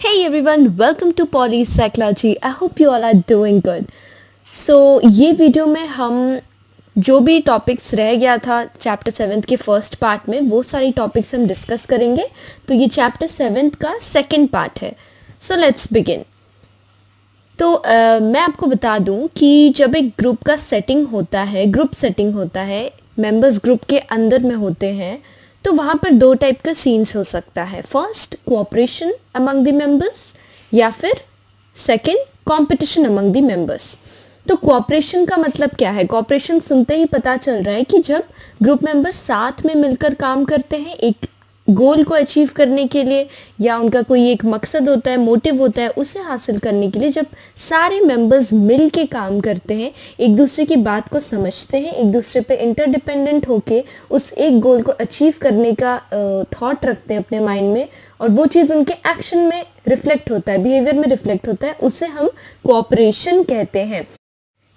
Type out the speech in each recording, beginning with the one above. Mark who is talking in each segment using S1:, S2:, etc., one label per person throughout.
S1: Hey everyone, welcome to Poly Psychology. I hope you all are doing good. So ये video में हम जो भी टॉपिक्स रह गया था चैप्टर 7 के फर्स्ट पार्ट में वो सारी टॉपिक्स हम डिस्कस करेंगे. तो ये चैप्टर 7 का सेकंड पार्ट है. So let's begin. तो मैं आपको बता दूं कि जब एक ग्रुप का सेटिंग होता है, ग्रुप सेटिंग होता है, मेंबर्स ग्रुप के अंदर में होते हैं, तो वहाँ पर दो टाइप का सीन्स हो सकता है. First cooperation among the members या फिर second competition among the members. तो कोऑपरेशन का मतलब क्या है? कोऑपरेशन सुनते ही पता चल रहा है कि जब ग्रुप मेंबर्स साथ में मिलकर काम करते हैं एक गोल को अचीव करने के लिए, या उनका कोई एक मकसद होता है, मोटिव होता है, उसे हासिल करने के लिए जब सारे मेंबर्स मिल के काम करते हैं, एक दूसरे की बात को समझते हैं, एक दूसरे पे इंटरडिपेंडेंट होके उस एक गोल को अचीव करने का थॉट रखते हैं अपने माइंड में, और वो चीज़ उनके एक्शन में रिफ्लेक्ट होता है, बिहेवियर में रिफ्लेक्ट होता है, उसे हम कोऑपरेशन कहते हैं.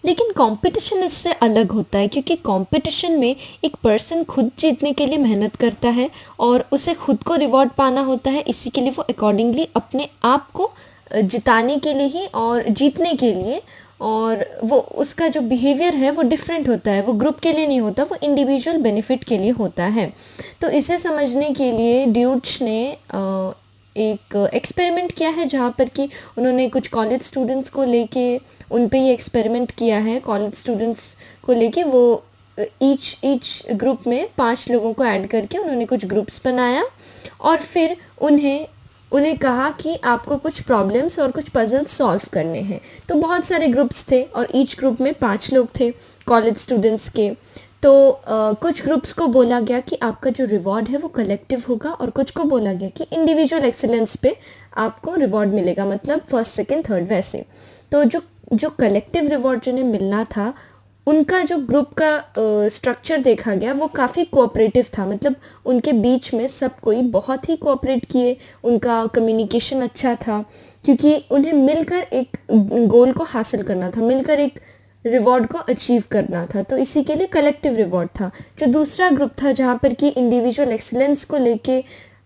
S1: लेकिन कंपटीशन इससे अलग होता है, क्योंकि कंपटीशन में एक पर्सन खुद जीतने के लिए मेहनत करता है और उसे खुद को रिवॉर्ड पाना होता है. इसी के लिए वो अकॉर्डिंगली अपने आप को जिताने के लिए ही और जीतने के लिए, और वो उसका जो बिहेवियर है वो डिफरेंट होता है, वो ग्रुप के लिए नहीं होता, वो इंडिविजुअल बेनिफिट के लिए होता है. तो इसे समझने के लिए ड्यूच ने एक एक्सपेरिमेंट किया है, जहाँ पर कि उन्होंने कुछ कॉलेज स्टूडेंट्स को लेके उन पे ये एक्सपेरिमेंट किया है. कॉलेज स्टूडेंट्स को लेके वो ईच ग्रुप में 5 लोगों को ऐड करके उन्होंने कुछ ग्रुप्स बनाया, और फिर उन्हें कहा कि आपको कुछ प्रॉब्लम्स और कुछ पजल्स सॉल्व करने हैं. तो बहुत सारे ग्रुप्स थे और ईच ग्रुप में 5 लोग थे कॉलेज स्टूडेंट्स के. तो कुछ ग्रुप्स को बोला गया कि आपका जो रिवॉर्ड है वो कलेक्टिव होगा, और कुछ को बोला गया कि इंडिविजुअल एक्सीलेंस पे आपको रिवॉर्ड मिलेगा, मतलब फर्स्ट सेकंड थर्ड वैसे. तो जो कलेक्टिव रिवॉर्ड जिन्हें मिलना था, उनका जो ग्रुप का स्ट्रक्चर देखा गया वो काफ़ी कोऑपरेटिव था. मतलब उनके बीच में सब कोई बहुत ही कोऑपरेट किए, उनका कम्युनिकेशन अच्छा था, क्योंकि उन्हें मिलकर एक गोल को हासिल करना था, मिलकर एक रिवॉर्ड को अचीव करना था. तो इसी के लिए कलेक्टिव रिवॉर्ड था. जो दूसरा ग्रुप था जहाँ पर कि इंडिविजुअल एक्सीलेंस को लेके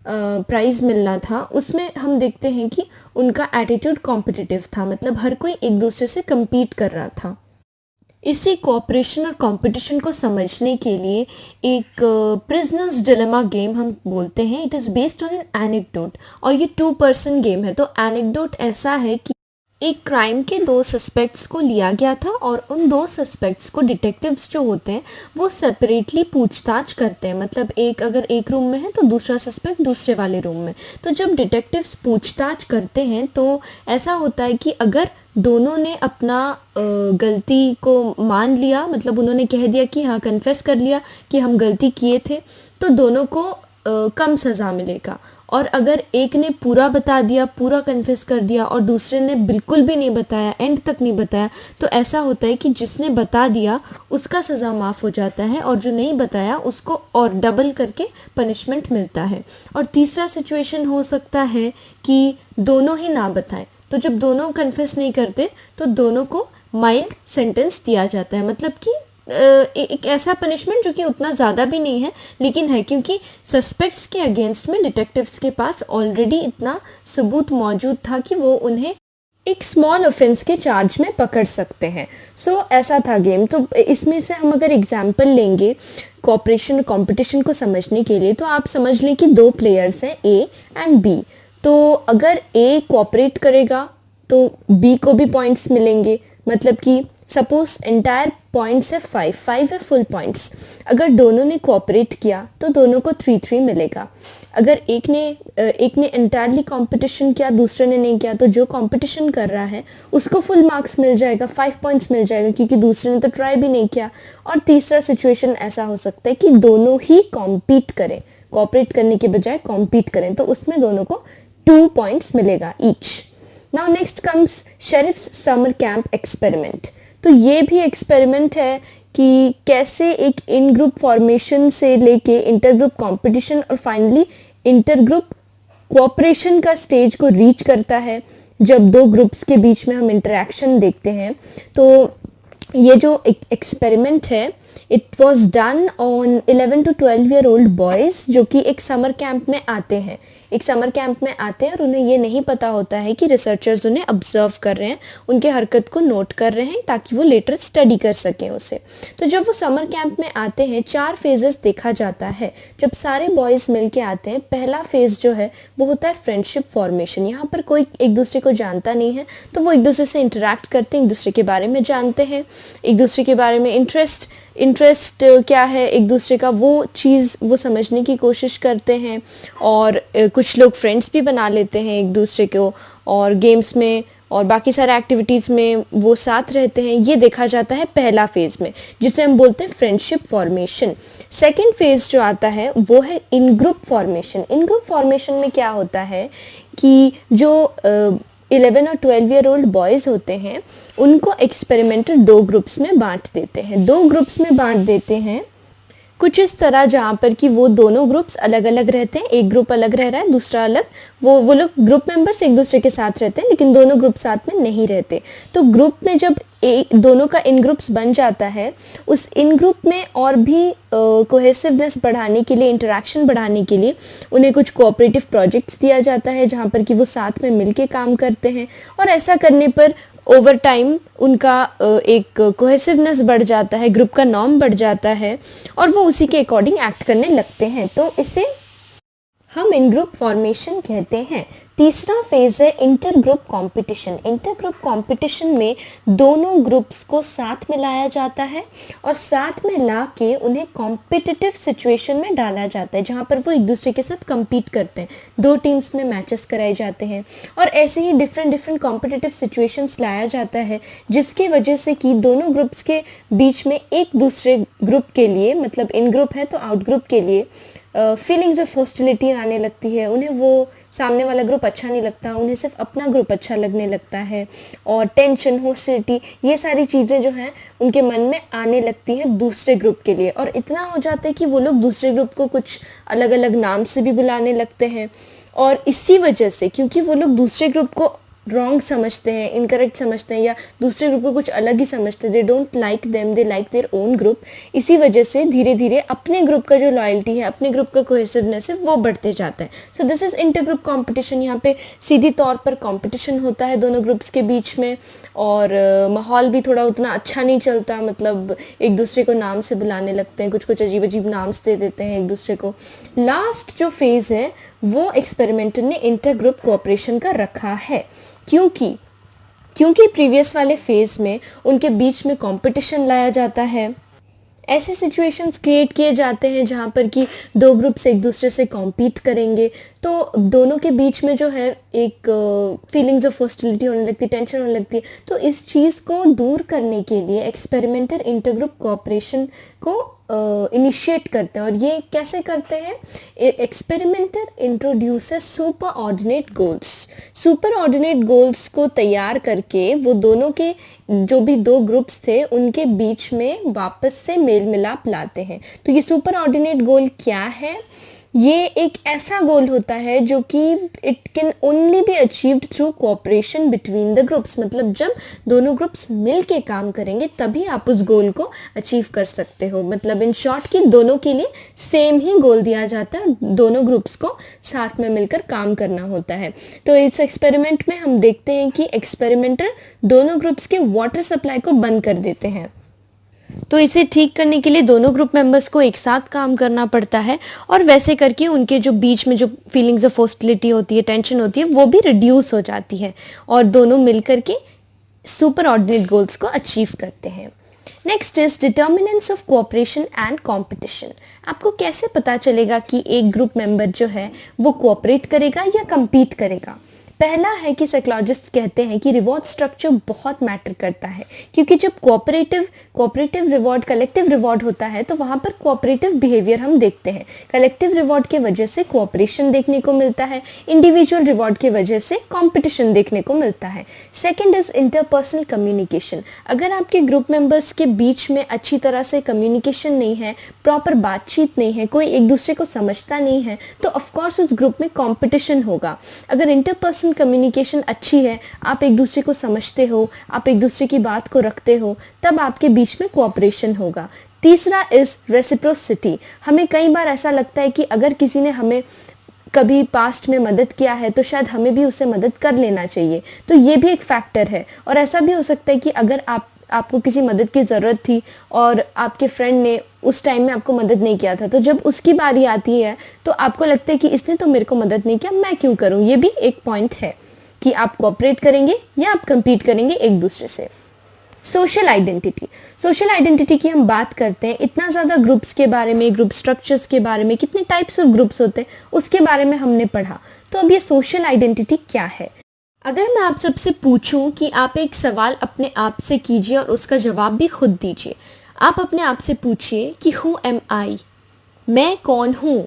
S1: प्राइज़ मिलना था, उसमें हम देखते हैं कि उनका एटीट्यूड कॉम्पिटिटिव था, मतलब हर कोई एक दूसरे से compete कर रहा था. इसी कोऑपरेशन और कंपटीशन को समझने के लिए एक प्रिजनर्स डिलेमा गेम हम बोलते हैं. It is based on an anecdote, और ये 2 पर्सन गेम है. तो एनेक्डोट ऐसा है कि एक क्राइम के 2 सस्पेक्ट्स को लिया गया था, और उन 2 सस्पेक्ट्स को डिटेक्टिव्स जो होते हैं वो सेपरेटली पूछताछ करते हैं. मतलब अगर एक रूम में है तो दूसरा सस्पेक्ट दूसरे वाले रूम में. तो जब डिटेक्टिव्स पूछताछ करते हैं तो ऐसा होता है कि अगर दोनों ने अपना गलती को मान लिया, मतलब उन्होंने कह दिया कि हाँ, कन्फेस कर लिया कि हम गलती किए थे, तो दोनों को कम सज़ा मिलेगा. और अगर एक ने पूरा बता दिया, पूरा कन्फेस कर दिया, और दूसरे ने बिल्कुल भी नहीं बताया, एंड तक नहीं बताया, तो ऐसा होता है कि जिसने बता दिया उसका सज़ा माफ़ हो जाता है, और जो नहीं बताया उसको और डबल करके पनिशमेंट मिलता है. और तीसरा सिचुएशन हो सकता है कि दोनों ही ना बताएं. तो जब दोनों कन्फेस नहीं करते तो दोनों को माइल्ड सेंटेंस दिया जाता है, मतलब कि एक ऐसा पनिशमेंट जो कि उतना ज़्यादा भी नहीं है लेकिन है, क्योंकि सस्पेक्ट्स के अगेंस्ट में डिटेक्टिव्स के पास ऑलरेडी इतना सबूत मौजूद था कि वो उन्हें एक स्मॉल ऑफेंस के चार्ज में पकड़ सकते हैं. सो ऐसा था गेम. तो इसमें से हम अगर एग्जांपल लेंगे कोऑपरेशन कंपटीशन को समझने के लिए, तो आप समझ लें कि 2 प्लेयर्स हैं, ए एंड बी. तो अगर ए कोऑपरेट करेगा तो बी को भी पॉइंट्स मिलेंगे. मतलब कि सपोज एंटायर पॉइंट्स है 5 है फुल पॉइंट्स. अगर दोनों ने कोऑपरेट किया तो दोनों को 3 मिलेगा. अगर एक ने एंटायरली कंपटीशन किया, दूसरे ने नहीं किया, तो जो कंपटीशन कर रहा है उसको फुल मार्क्स मिल जाएगा, 5 पॉइंट्स मिल जाएगा, क्योंकि दूसरे ने तो ट्राई भी नहीं किया. और तीसरा सिचुएशन ऐसा हो सकता है कि दोनों ही कॉम्पीट करें, कोऑपरेट करने के बजाय कॉम्पीट करें, तो उसमें दोनों को 2 पॉइंट्स मिलेगा each. Now next comes Sherif's summer camp experiment. तो ये भी एक्सपेरिमेंट है कि कैसे एक इन ग्रुप फॉर्मेशन से लेके इंटर ग्रुप कॉम्पिटिशन और फाइनली इंटर ग्रुप कोऑपरेशन का स्टेज को रीच करता है. जब 2 ग्रुप्स के बीच में हम इंटरेक्शन देखते हैं, तो ये जो एक्सपेरिमेंट है it was done on 11 to 12 year old boys जो कि एक समर कैंप में आते हैं, और उन्हें ये नहीं पता होता है कि रिसर्चर्स उन्हें ऑब्जर्व कर रहे हैं, उनके हरकत को नोट कर रहे हैं ताकि वो लेटर स्टडी कर सकें उसे। तो जब वो समर कैंप में आते हैं 4 फेजेस देखा जाता है। जब सारे बॉयज़ मिल के आते हैं, पहला फेज़ जो है वो होता है फ्रेंडशिप फॉर्मेशन। यहाँ पर कोई एक दूसरे को जानता नहीं है, तो वो एक दूसरे से इंटरेक्ट करते हैं, एक दूसरे के बारे में जानते हैं, एक दूसरे के बारे में इंटरेस्ट क्या है एक दूसरे का, वो चीज़ वो समझने की कोशिश करते हैं। और कुछ लोग फ्रेंड्स भी बना लेते हैं एक दूसरे को, और गेम्स में और बाकी सारे एक्टिविटीज़ में वो साथ रहते हैं। ये देखा जाता है पहला फेज़ में, जिसे हम बोलते हैं फ्रेंडशिप फॉर्मेशन। सेकेंड फेज़ जो आता है वो है इन ग्रुप फॉर्मेशन। इन ग्रुप फॉर्मेशन में क्या होता है कि जो 11 और 12 ईयर ओल्ड बॉयज़ होते हैं उनको एक्सपेरिमेंटर 2 ग्रुप्स में बांट देते हैं। कुछ इस तरह जहाँ पर कि वो दोनों ग्रुप्स अलग अलग रहते हैं, एक ग्रुप अलग रह रहा है, दूसरा अलग। वो लोग ग्रुप मेंबर्स एक दूसरे के साथ रहते हैं, लेकिन दोनों ग्रुप साथ में नहीं रहते। तो ग्रुप में जब दोनों का इन ग्रुप्स बन जाता है, उस इन ग्रुप में और भी कोहेसिवनेस बढ़ाने के लिए, इंटरेक्शन बढ़ाने के लिए उन्हें कुछ कोऑपरेटिव प्रोजेक्ट्स दिया जाता है जहाँ पर कि वो साथ में मिलके काम करते हैं। और ऐसा करने पर ओवर टाइम उनका एक कोहेसिवनेस बढ़ जाता है, ग्रुप का नॉर्म बढ़ जाता है, और वो उसी के अकॉर्डिंग एक्ट करने लगते हैं। तो इसे हम इन ग्रुप फॉर्मेशन कहते हैं। तीसरा फेज है inter group competition. Inter group competition में दोनों ग्रुप्स को साथ में लाया जाता है और साथ में ला के उन्हें कॉम्पिटिटिव सिचुएशन में डाला जाता है, जहाँ पर वो एक दूसरे के साथ compete करते हैं। 2 टीम्स में मैचेस कराए जाते हैं और ऐसे ही डिफरेंट कॉम्पिटिटिव सिचुएशंस लाया जाता है, जिसकी वजह से कि दोनों ग्रुप्स के बीच में एक दूसरे ग्रुप के लिए, मतलब इन ग्रुप है तो आउट ग्रुप के लिए फीलिंग्स ऑफ हॉस्टिलिटी आने लगती है। उन्हें वो सामने वाला ग्रुप अच्छा नहीं लगता, उन्हें सिर्फ अपना ग्रुप अच्छा लगने लगता है, और टेंशन, हॉस्टिलिटी, ये सारी चीज़ें जो हैं उनके मन में आने लगती है दूसरे ग्रुप के लिए। और इतना हो जाता है कि वो लोग दूसरे ग्रुप को कुछ अलग अलग नाम से भी बुलाने लगते हैं। और इसी वजह से, क्योंकि वो लोग दूसरे ग्रुप को रॉन्ग समझते हैं, इनकरेक्ट समझते हैं, या दूसरे ग्रुप को कुछ अलग ही समझते हैं, they don't like them, they like their own group, इसी वजह से धीरे धीरे अपने ग्रुप का जो लॉयल्टी है, अपने ग्रुप का कोहेसिवनेस है, वो बढ़ते जाता है। So this is inter group competition. यहाँ पे सीधी तौर पर कॉम्पिटिशन होता है दोनों ग्रुप्स के बीच में, और माहौल भी थोड़ा उतना अच्छा नहीं चलता, मतलब एक दूसरे को नाम से बुलाने लगते हैं, कुछ कुछ अजीब अजीब नाम्स दे देते हैं एक दूसरे को। लास्ट जो फेज़ है वो एक्सपेरिमेंटर ने इंटर ग्रुप कोऑपरेशन का रखा है, क्योंकि प्रीवियस वाले फेज में उनके बीच में कंपटीशन लाया जाता है। ऐसे सिचुएशंस क्रिएट किए जाते हैं जहाँ पर कि 2 ग्रुप्स एक दूसरे से कॉम्पीट करेंगे, तो दोनों के बीच में जो है एक फीलिंग्स ऑफ हॉस्टिलिटी होने लगती है, टेंशन होने लगती है। तो इस चीज़ को दूर करने के लिए एक्सपेरिमेंटर इंटरग्रुप कोऑपरेशन को इनिशिएट करते हैं। और ये कैसे करते हैं? Experimenter introduces super ordinate goals को तैयार करके वो दोनों के जो भी 2 ग्रुप्स थे उनके बीच में वापस से मेल मिलाप लाते हैं। तो ये सुपर ऑर्डिनेट गोल क्या है? ये एक ऐसा गोल होता है जो कि it can only be achieved through cooperation between the groups. मतलब जब दोनों ग्रुप्स मिल के काम करेंगे तभी आप उस गोल को अचीव कर सकते हो। मतलब इन शॉर्ट कि दोनों के लिए सेम ही गोल दिया जाता है, दोनों ग्रुप्स को साथ में मिलकर काम करना होता है। तो इस एक्सपेरिमेंट में हम देखते हैं कि एक्सपेरिमेंटर दोनों ग्रुप्स के वाटर सप्लाई को बंद कर देते हैं। तो इसे ठीक करने के लिए दोनों ग्रुप मेंबर्स को एक साथ काम करना पड़ता है, और वैसे करके उनके जो बीच में जो फीलिंग्स ऑफ हॉस्टिलिटी होती है, टेंशन होती है, वो भी रिड्यूस हो जाती है और दोनों मिलकर के सुपर ऑर्डिनेट गोल्स को अचीव करते हैं। Next is determinants of cooperation and competition. आपको कैसे पता चलेगा कि एक ग्रुप मेंबर जो है वो कोऑपरेट करेगा या कंपीट करेगा? पहला है कि साइकोलॉजिस्ट कहते हैं कि रिवॉर्ड स्ट्रक्चर बहुत मैटर करता है, क्योंकि जब कोऑपरेटिव रिवॉर्ड कलेक्टिव रिवॉर्ड होता है तो वहाँ पर कोऑपरेटिव बिहेवियर हम देखते हैं। कलेक्टिव रिवॉर्ड के वजह से कोऑपरेशन देखने को मिलता है, इंडिविजुअल रिवॉर्ड के वजह से कंपटीशन देखने को मिलता है। Second is interpersonal communication. अगर आपके ग्रुप मेंबर्स के बीच में अच्छी तरह से कम्युनिकेशन नहीं है, प्रॉपर बातचीत नहीं है, कोई एक दूसरे को समझता नहीं है, तो ऑफकोर्स उस ग्रुप में कॉम्पिटिशन होगा। अगर इंटरपर्सनल कम्युनिकेशन अच्छी है, आप एक दूसरे को समझते हो, आप एक दूसरे की बात को रखते हो, तब आपके बीच में कोऑपरेशन होगा। तीसरा इज रेसिप्रोसिटी। हमें कई बार ऐसा लगता है कि अगर किसी ने हमें कभी पास्ट में मदद किया है तो शायद हमें भी उससे मदद कर लेना चाहिए, तो ये भी एक फैक्टर है। और ऐसा भी हो सकता है कि अगर आपको किसी मदद की ज़रूरत थी और आपके फ्रेंड ने उस टाइम में आपको मदद नहीं किया था, तो जब उसकी बारी आती है तो आपको लगता है कि इसने तो मेरे को मदद नहीं किया, मैं क्यों करूं। ये भी एक पॉइंट है कि आप कोऑपरेट करेंगे या आप कंपीट करेंगे एक दूसरे से। सोशल आइडेंटिटी, सोशल आइडेंटिटी की हम बात करते हैं, इतना ज़्यादा ग्रुप्स के बारे में, ग्रुप स्ट्रक्चर्स के बारे में, कितने टाइप्स ऑफ ग्रुप्स होते हैं उसके बारे में हमने पढ़ा। तो अब ये सोशल आइडेंटिटी क्या है? अगर मैं आप सबसे पूछूं कि आप एक सवाल अपने आप से कीजिए और उसका जवाब भी खुद दीजिए। आप अपने आप से पूछिए कि हु एम आई, मैं कौन हूँ।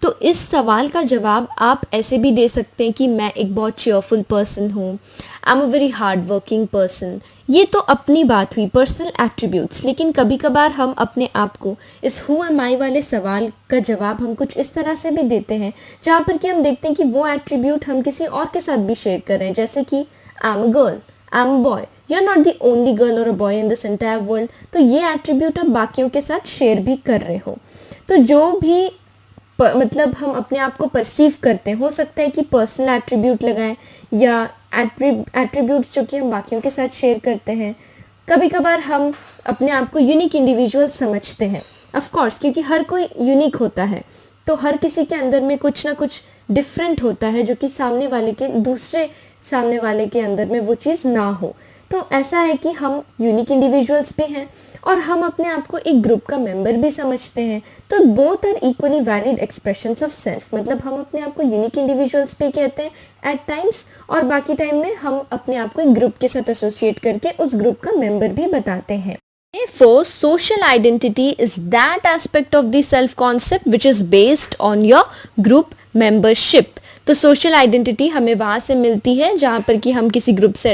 S1: तो इस सवाल का जवाब आप ऐसे भी दे सकते हैं कि मैं एक बहुत चेयरफुल पर्सन हूँ, आई am a very hard working person. ये तो अपनी बात हुई, पर्सनल एट्रीब्यूट्स। लेकिन कभी कभार हम अपने आप को इस हु एम आई वाले सवाल का जवाब हम कुछ इस तरह से भी देते हैं जहाँ पर कि हम देखते हैं कि वो एट्रीब्यूट हम किसी और के साथ भी शेयर कर रहे हैं, जैसे कि I am a girl, I am a boy, you are not the only girl और a boy in this entire world. तो ये एट्रीब्यूट आप बाकियों के साथ शेयर भी कर रहे हो। तो जो भी मतलब हम अपने आप को परसीव करते हैं, हो सकता है कि पर्सनल एट्रीब्यूट लगाएं या एट्रीब्यूट्स जो कि हम बाकियों के साथ शेयर करते हैं। कभी कभार हम अपने आप को यूनिक इंडिविजुअल समझते हैं, ऑफ कोर्स, क्योंकि हर कोई यूनिक होता है। तो हर किसी के अंदर में कुछ ना कुछ डिफरेंट होता है जो कि दूसरे सामने वाले के अंदर में वो चीज़ ना हो। तो ऐसा है कि हम यूनिक इंडिविजुअल्स भी हैं और हम अपने आप को एक ग्रुप का मेंबर भी समझते हैं। तो both are equally valid expressions of self. मतलब हम अपने आप को यूनिक इंडिविजुअल्स भी कहते हैं एट टाइम्स, और बाकी टाइम में हम अपने आप को एक ग्रुप के साथ एसोसिएट करके उस ग्रुप का मेंबर भी बताते हैं। Therefore, social identity is that aspect of the self concept which is based on your group membership. तो सोशल आइडेंटिटी हमें वहाँ से मिलती है जहाँ पर कि हम किसी ग्रुप से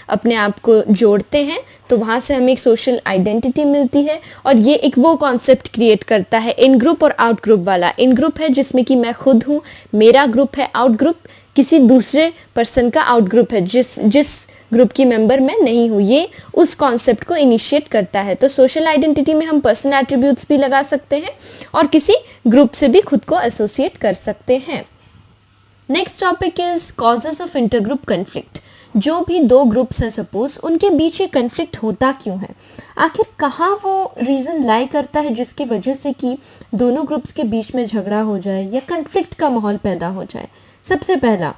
S1: अपने आप को जोड़ते हैं, तो वहाँ से हमें एक सोशल आइडेंटिटी मिलती है। और ये एक वो कॉन्सेप्ट क्रिएट करता है इन ग्रुप और आउट ग्रुप वाला। इन ग्रुप है जिसमें कि मैं खुद हूँ, मेरा ग्रुप है। आउट ग्रुप किसी दूसरे पर्सन का आउट ग्रुप है जिस ग्रुप की मेंबर मैं नहीं हूँ। ये उस कॉन्सेप्ट को इनिशिएट करता है। तो सोशल आइडेंटिटी में हम पर्सनल एट्रीब्यूट्स भी लगा सकते हैं और किसी ग्रुप से भी खुद को एसोसिएट कर सकते हैं। Next topic is causes of intergroup conflict. जो भी दो ग्रुप्स हैं सपोज, उनके बीच ये कन्फ्लिक्ट होता क्यों है? आखिर कहाँ वो रीज़न लाई करता है जिसकी वजह से कि दोनों ग्रुप्स के बीच में झगड़ा हो जाए या कन्फ्लिक्ट का माहौल पैदा हो जाए? सबसे पहला,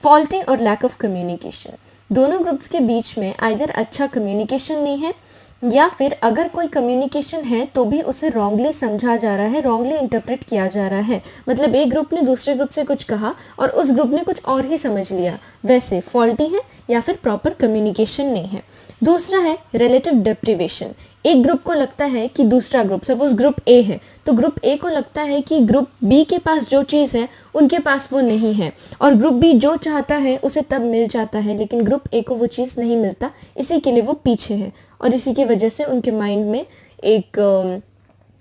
S1: फॉल्टी और लैक ऑफ कम्युनिकेशन। दोनों ग्रुप्स के बीच में आइदर अच्छा कम्युनिकेशन नहीं है, या फिर अगर कोई कम्युनिकेशन है तो भी उसे रॉन्गली समझा जा रहा है, रॉन्गली इंटरप्रेट किया जा रहा है। मतलब एक ग्रुप ने दूसरे ग्रुप से कुछ कहा और उस ग्रुप ने कुछ और ही समझ लिया, वैसे फॉल्टी है या फिर प्रॉपर कम्युनिकेशन नहीं है। दूसरा है रिलेटिव डेप्रिवेशन। एक ग्रुप को लगता है कि दूसरा ग्रुप, सपोज ग्रुप ए है, तो ग्रुप ए को लगता है कि ग्रुप बी के पास जो चीज़ है उनके पास वो नहीं है, और ग्रुप बी जो चाहता है उसे तब मिल जाता है, लेकिन ग्रुप ए को वो चीज़ नहीं मिलता, इसी के लिए वो पीछे है। और इसी की वजह से उनके माइंड में एक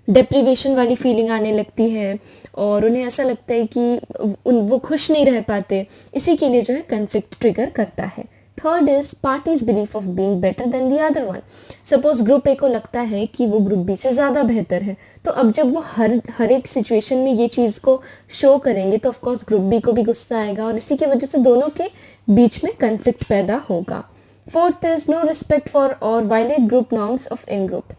S1: डेप्रिवेशन वाली फीलिंग आने लगती है और उन्हें ऐसा लगता है कि वो खुश नहीं रह पाते। इसी के लिए जो है कन्फ्लिक्ट ट्रिगर करता है। Third is parties belief of being better than the other one. Suppose group A को लगता है कि वो ग्रुप बी से ज़्यादा बेहतर है, तो अब जब वो हर एक सिचुएशन में ये चीज़ को शो करेंगे तो ऑफकोर्स ग्रुप बी को भी गुस्सा आएगा और इसी की वजह से दोनों के बीच में कन्फ्लिक्ट पैदा होगा। Fourth is no respect for और violate group norms of in group.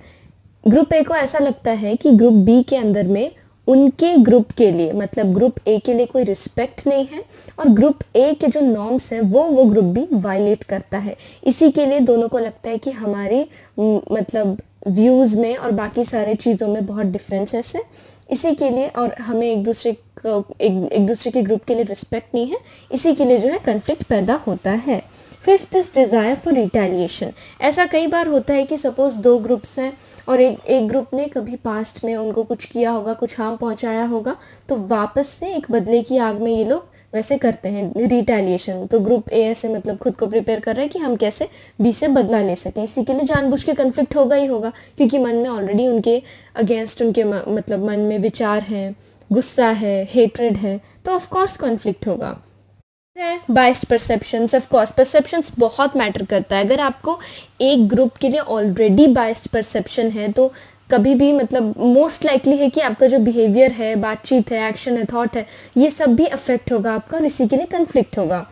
S1: Group A को ऐसा लगता है कि ग्रुप बी के अंदर में उनके ग्रुप के लिए, मतलब ग्रुप ए के लिए कोई रिस्पेक्ट नहीं है और ग्रुप ए के जो नॉर्म्स हैं वो ग्रुप बी वायलेट करता है। इसी के लिए दोनों को लगता है कि हमारे मतलब व्यूज़ में और बाकी सारे चीज़ों में बहुत डिफरेंसेस है, इसी के लिए, और हमें एक दूसरे के ग्रुप के लिए रिस्पेक्ट नहीं है, इसी के लिए जो है कन्फ्लिक्ट पैदा होता है। Fifth is desire for retaliation. ऐसा कई बार होता है कि सपोज दो ग्रुप्स हैं और एक ग्रुप ने कभी पास्ट में उनको कुछ किया होगा, कुछ हार्म पहुंचाया होगा, तो वापस से एक बदले की आग में ये लोग वैसे करते हैं रिटेलिएशन। तो ग्रुप ए ऐसे मतलब खुद को प्रिपेयर कर रहा है कि हम कैसे बी से बदला ले सकें, इसी के लिए जानबूझ के कन्फ्लिक्ट होगा ही होगा, क्योंकि मन में ऑलरेडी उनके अगेंस्ट उनके मतलब मन में विचार हैं, गुस्सा है, हेट्रेड है, तो ऑफकोर्स कॉन्फ्लिक्ट होगा। Biased perceptions, of course perceptions बहुत मैटर करता है। अगर आपको एक ग्रुप के लिए ऑलरेडी बाइस्ड परसेप्शन है तो कभी भी मतलब मोस्ट लाइकली है कि आपका जो बिहेवियर है, बातचीत है, एक्शन है, थॉट है, ये सब भी अफेक्ट होगा आपका और इसी के लिए कन्फ्लिक्ट होगा।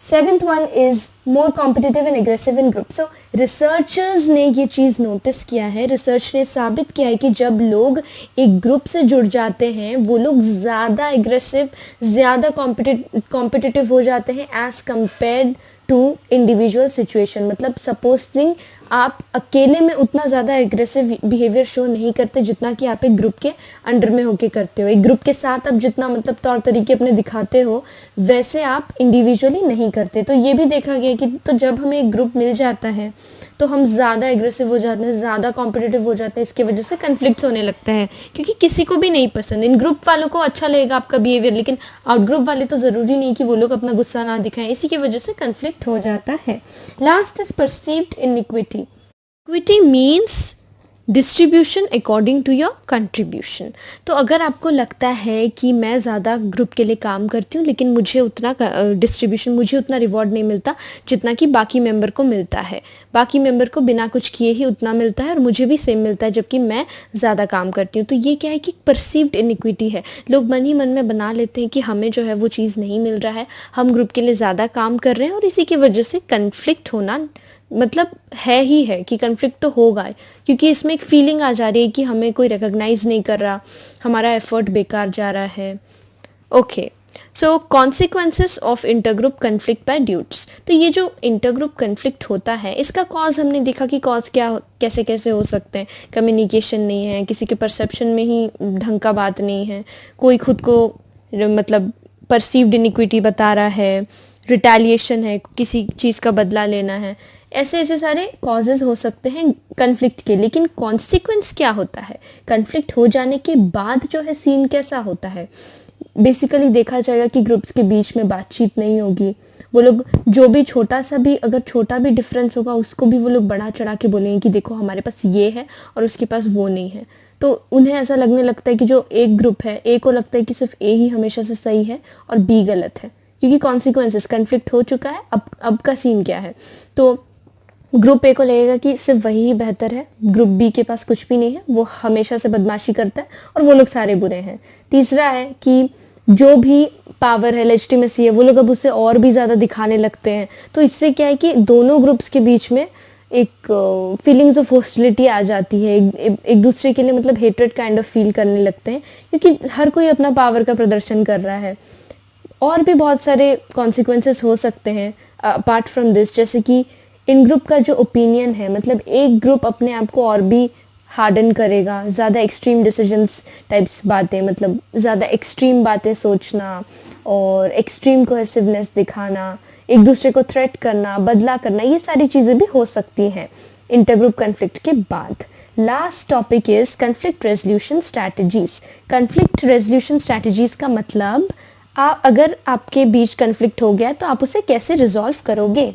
S1: Seventh one is more competitive and aggressive in group. So researchers ने ये चीज़ नोटिस किया है, रिसर्च ने साबित किया है कि जब लोग एक ग्रुप से जुड़ जाते हैं वो लोग ज़्यादा एग्रेसिव, ज़्यादा कॉम्पिटिटिव हो जाते हैं as compared to individual situation. मतलब सपोजिंग आप अकेले में उतना ज़्यादा एग्रेसिव बिहेवियर शो नहीं करते जितना कि आप एक ग्रुप के अंडर में होके करते हो। एक ग्रुप के साथ आप जितना मतलब तौर तरीके अपने दिखाते हो वैसे आप इंडिविजुअली नहीं करते। तो ये भी देखा गया कि तो जब हमें एक ग्रुप मिल जाता है तो हम ज़्यादा एग्रेसिव हो जाते हैं, ज़्यादा कॉम्पिटिटिव हो जाते हैं। इसकी वजह से कन्फ्लिक्ट होने लगता है क्योंकि किसी को भी नहीं पसंद। इन ग्रुप वालों को अच्छा लगेगा आपका बिहेवियर, लेकिन आउट ग्रुप वाले तो ज़रूरी नहीं कि वो लोग अपना गुस्सा ना दिखाएं। इसी की वजह से कन्फ्लिक्ट हो जाता है। Last is perceived inequity. Equity means distribution according to your contribution. तो अगर आपको लगता है कि मैं ज़्यादा ग्रुप के लिए काम करती हूँ लेकिन मुझे उतना डिस्ट्रीब्यूशन, मुझे उतना रिवॉर्ड नहीं मिलता जितना कि बाकी मेंबर को मिलता है, बाकी मेंबर को बिना कुछ किए ही उतना मिलता है और मुझे भी सेम मिलता है जबकि मैं ज़्यादा काम करती हूँ, तो ये क्या है कि परसीव्ड इनइक्विटी है। लोग मन ही मन में बना लेते हैं कि हमें जो है वो चीज़ नहीं मिल रहा है, हम ग्रुप के लिए ज़्यादा काम कर रहे हैं और इसी की वजह से कन्फ्लिक्ट होना मतलब है ही है कि कन्फ्लिक्ट तो होगा क्योंकि इसमें एक फीलिंग आ जा रही है कि हमें कोई रिकॉग्नाइज नहीं कर रहा, हमारा एफर्ट बेकार जा रहा है। Okay, so consequences of intergroup conflict by Deutsch. तो ये जो इंटरग्रुप कन्फ्लिक्ट होता है इसका कॉज हमने देखा कि कॉज क्या कैसे कैसे हो सकते हैं। कम्युनिकेशन नहीं है, किसी के परसेप्शन में ही ढंग का बात नहीं है, कोई खुद को मतलब परसीव्ड इनिक्विटी बता रहा है, रिटेलिएशन है, किसी चीज़ का बदला लेना है, ऐसे ऐसे सारे कॉजेज हो सकते हैं कन्फ्लिक्ट के। लेकिन कॉन्सिक्वेंस क्या होता है, कन्फ्लिक्ट हो जाने के बाद जो है सीन कैसा होता है। बेसिकली देखा जाएगा कि ग्रुप्स के बीच में बातचीत नहीं होगी, वो लोग जो भी छोटा सा भी अगर छोटा भी डिफरेंस होगा उसको भी वो लोग बढ़ा चढ़ा के बोलेंगे कि देखो हमारे पास ये है और उसके पास वो नहीं है। तो उन्हें ऐसा लगने लगता है कि जो एक ग्रुप है, ए को लगता है कि सिर्फ ए ही हमेशा से सही है और बी गलत है, क्योंकि कॉन्सिक्वेंसेस कन्फ्लिक्ट हो चुका है। अब का सीन क्या है, तो ग्रुप ए को लगेगा कि सिर्फ वही ही बेहतर है, ग्रुप बी के पास कुछ भी नहीं है, वो हमेशा से बदमाशी करता है और वो लोग सारे बुरे हैं। तीसरा है कि जो भी पावर है, लेजिटिमेसी है, वो लोग अब उससे और भी ज़्यादा दिखाने लगते हैं। तो इससे क्या है कि दोनों ग्रुप्स के बीच में एक फीलिंग्स ऑफ हॉस्टिलिटी आ जाती है, एक दूसरे के लिए मतलब हेट्रेड काइंड ऑफ फील करने लगते हैं क्योंकि हर कोई अपना पावर का प्रदर्शन कर रहा है। और भी बहुत सारे कॉन्सिक्वेंसेस हो सकते हैं अपार्ट फ्रॉम दिस, जैसे कि इन ग्रुप का जो ओपिनियन है, मतलब एक ग्रुप अपने आप को और भी हार्डन करेगा, ज़्यादा एक्सट्रीम डिसीजंस टाइप्स बातें, मतलब ज़्यादा एक्सट्रीम बातें सोचना और एक्सट्रीम कोहेसिवनेस दिखाना, एक दूसरे को थ्रेट करना, बदला करना, ये सारी चीज़ें भी हो सकती हैं इंटरग्रुप कन्फ्लिक्ट के बाद। Last topic is conflict resolution strategies. Conflict resolution strategies का मतलब अगर आपके बीच कन्फ्लिक्ट हो गया तो आप उसे कैसे रिजॉल्व करोगे।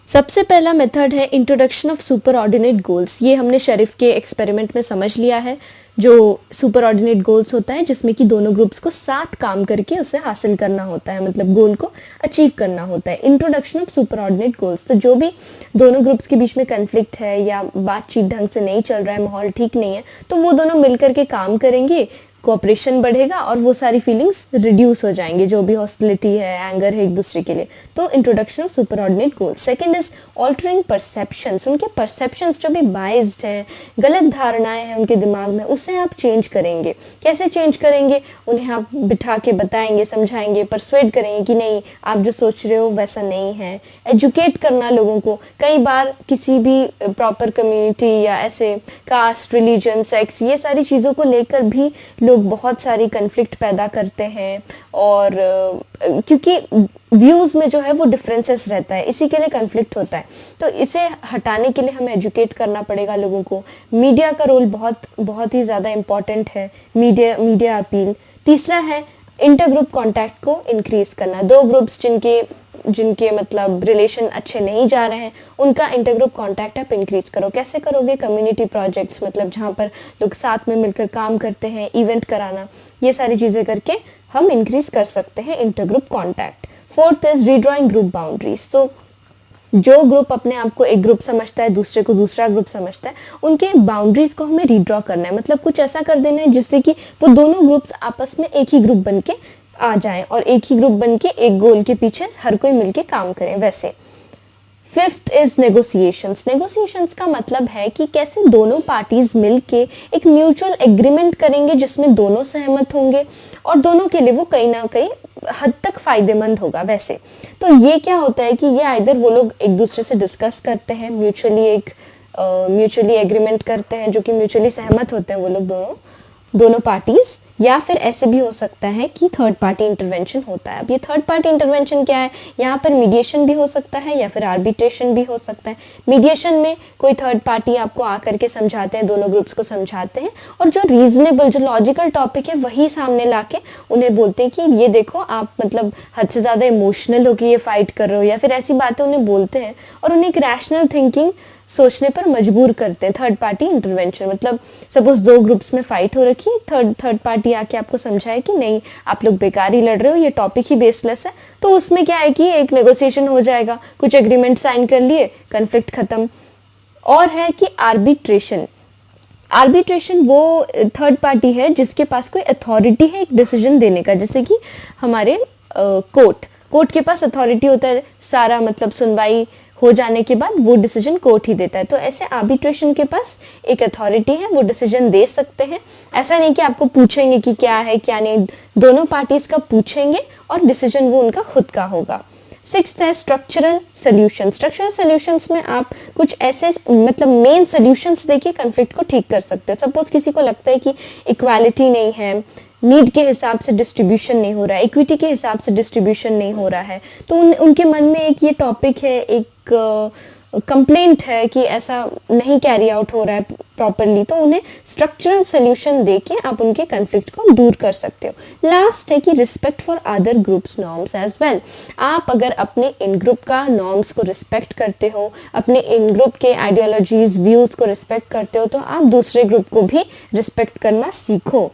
S1: सबसे पहला मेथड है introduction of super ordinate goals. ये हमने शरीफ के एक्सपेरिमेंट में समझ लिया है, जो सुपर ऑर्डिनेट गोल्स होता है जिसमें कि दोनों ग्रुप्स को साथ काम करके उसे हासिल करना होता है, मतलब गोल को अचीव करना होता है। Introduction of super ordinate goals, तो जो भी दोनों ग्रुप्स के बीच में कन्फ्लिक्ट है या बातचीत ढंग से नहीं चल रहा है, माहौल ठीक नहीं है, तो वो दोनों मिलकर के काम करेंगे, कोऑपरेशन बढ़ेगा और वो सारी फीलिंग्स रिड्यूस हो जाएंगे, जो भी हॉस्टिलिटी है, एंगर है एक दूसरे के लिए। तो introduction of super ordinate goals. Second is altering perceptions. उनके परसेप्शंस जो भी बाइज्ड हैं, गलत धारणाएं हैं उनके दिमाग में, उसे आप चेंज करेंगे। कैसे चेंज करेंगे, उन्हें आप बिठा के बताएंगे, समझाएंगे, परसुएड करेंगे कि नहीं आप जो सोच रहे हो वैसा नहीं है। एजुकेट करना लोगों को। कई बार किसी भी प्रॉपर कम्युनिटी या ऐसे कास्ट, रिलीजन, सेक्स, ये सारी चीज़ों को लेकर भी लोग बहुत सारी कन्फ्लिक्ट पैदा करते हैं और क्योंकि व्यूज़ में जो है वो डिफरेंसेस रहता है, इसी के लिए कन्फ्लिक्ट होता है। तो इसे हटाने के लिए हमें एजुकेट करना पड़ेगा लोगों को। मीडिया का रोल बहुत बहुत ही ज़्यादा इम्पॉर्टेंट है, मीडिया अपील। तीसरा है इंटरग्रुप कॉन्टैक्ट को इंक्रीज करना। दो ग्रुप्स जिनके मतलब रिलेशन अच्छे नहीं जा रहे हैं, उनका इंटरग्रुप कांटेक्ट आप इंक्रीज करो। कैसे करोगे, कम्युनिटी प्रोजेक्ट्स, मतलब जहाँ पर लोग साथ में मिलकर काम करते हैं, इवेंट कराना, ये सारी चीज़ें करके हम इंक्रीज कर सकते हैं intergroup contact. Fourth is redrawing group boundaries. तो जो ग्रुप अपने आप को एक ग्रुप समझता है, दूसरे को दूसरा ग्रुप समझता है, उनके बाउंड्रीज को हमें रीड्रॉ करना है, मतलब कुछ ऐसा कर देना है जिससे कि वो दोनों ग्रुप्स आपस में एक ही ग्रुप बन के आ जाएं और एक ही ग्रुप बन के एक गोल के पीछे हर कोई मिलके काम करे। वैसे फिफ्थ इज नेगोशिएशंस। नेगोशिएशंस का मतलब है कि कैसे दोनों पार्टीज मिलके एक म्यूचुअल एग्रीमेंट करेंगे जिसमें दोनों सहमत होंगे और दोनों के लिए वो कहीं ना कहीं हद तक फायदेमंद होगा। वैसे तो ये क्या होता है कि ये आइदर वो लोग एक दूसरे से डिस्कस करते हैं, म्यूचुअली एग्रीमेंट करते हैं, जो कि म्यूचुअली सहमत होते हैं वो लोग दोनों पार्टीज, या फिर ऐसे भी हो सकता है कि थर्ड पार्टी इंटरवेंशन होता है। अब ये थर्ड पार्टी इंटरवेंशन क्या है, यहाँ पर मीडिएशन भी हो सकता है या फिर आर्बिट्रेशन भी हो सकता है। मीडिएशन में कोई थर्ड पार्टी आपको आकर के समझाते हैं, दोनों ग्रुप्स को समझाते हैं और जो रीजनेबल, जो लॉजिकल टॉपिक है वही सामने लाके उन्हें बोलते हैं कि ये देखो आप मतलब हद से ज्यादा इमोशनल होकर ये फाइट कर रहे हो, या फिर ऐसी बातें उन्हें बोलते हैं और उन्हें एक रैशनल थिंकिंग सोचने पर मजबूर करते हैं। थर्ड पार्टी इंटरवेंशन मतलब सपोज दो ग्रुप्स में फाइट हो रखी है, थर्ड पार्टी आके आपको समझाए कि नहीं आप लोग बेकार ही लड़ रहे हो, ये टॉपिक ही बेसलेस है, तो उसमें क्या है कि एक नेगोशिएशन हो जाएगा, कुछ एग्रीमेंट साइन कर लिए, कन्फ्लिक्ट खत्म। और है कि आर्बिट्रेशन। आर्बिट्रेशन वो थर्ड पार्टी है जिसके पास कोई अथॉरिटी है एक डिसीजन देने का, जैसे कि हमारे कोर्ट के पास अथॉरिटी होता है, सारा मतलब सुनवाई हो जाने के बाद वो डिसीजन कोर्ट ही देता है। तो ऐसे आर्बिट्रेशन के पास एक अथॉरिटी है, वो डिसीजन दे सकते हैं। ऐसा नहीं कि आपको पूछेंगे कि क्या है क्या नहीं, दोनों पार्टीज का पूछेंगे और डिसीजन वो उनका खुद का होगा। सिक्स्थ है स्ट्रक्चरल सॉल्यूशन। स्ट्रक्चरल सॉल्यूशंस में आप कुछ ऐसे मतलब मेन सॉल्यूशंस देके कॉन्फ्लिक्ट को ठीक कर सकते हो। सपोज किसी को लगता है कि इक्वालिटी नहीं है, नीड के हिसाब से डिस्ट्रीब्यूशन नहीं हो रहा है, इक्विटी के हिसाब से डिस्ट्रीब्यूशन नहीं हो रहा है, तो उनके मन में एक ये टॉपिक है, एक कंप्लेंट है कि ऐसा नहीं कैरी आउट हो रहा है प्रॉपरली, तो उन्हें स्ट्रक्चरल सोल्यूशन देके आप उनके कॉन्फ्लिक्ट को दूर कर सकते हो। लास्ट है कि respect for other groups norms as well. आप अगर अपने इन ग्रुप का नॉर्म्स को रिस्पेक्ट करते हो, अपने इन ग्रुप के आइडियोलॉजीज व्यूज को रिस्पेक्ट करते हो, तो आप दूसरे ग्रुप को भी रिस्पेक्ट करना सीखो।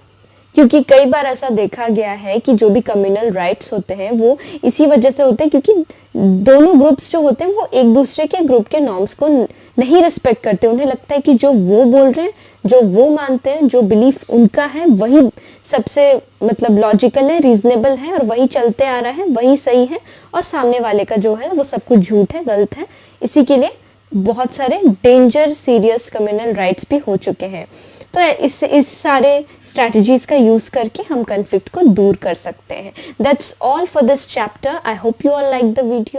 S1: क्योंकि कई बार ऐसा देखा गया है कि जो भी कम्युनल राइट्स होते हैं वो इसी वजह से होते हैं क्योंकि दोनों ग्रुप्स जो होते हैं वो एक दूसरे के ग्रुप के नॉर्म्स को नहीं रिस्पेक्ट करते। उन्हें लगता है कि जो वो बोल रहे हैं, जो वो मानते हैं, जो बिलीफ उनका है वही सबसे मतलब लॉजिकल है, रीजनेबल है और वही चलते आ रहा है, वही सही है, और सामने वाले का जो है वो सब कुछ झूठ है, गलत है। इसी के लिए बहुत सारे डेंजर सीरियस कम्युनल राइट्स भी हो चुके हैं। तो इस सारे स्ट्रैटेजीज का यूज करके हम कॉन्फ्लिक्ट को दूर कर सकते हैं। That's all for this chapter. I hope you all like the video.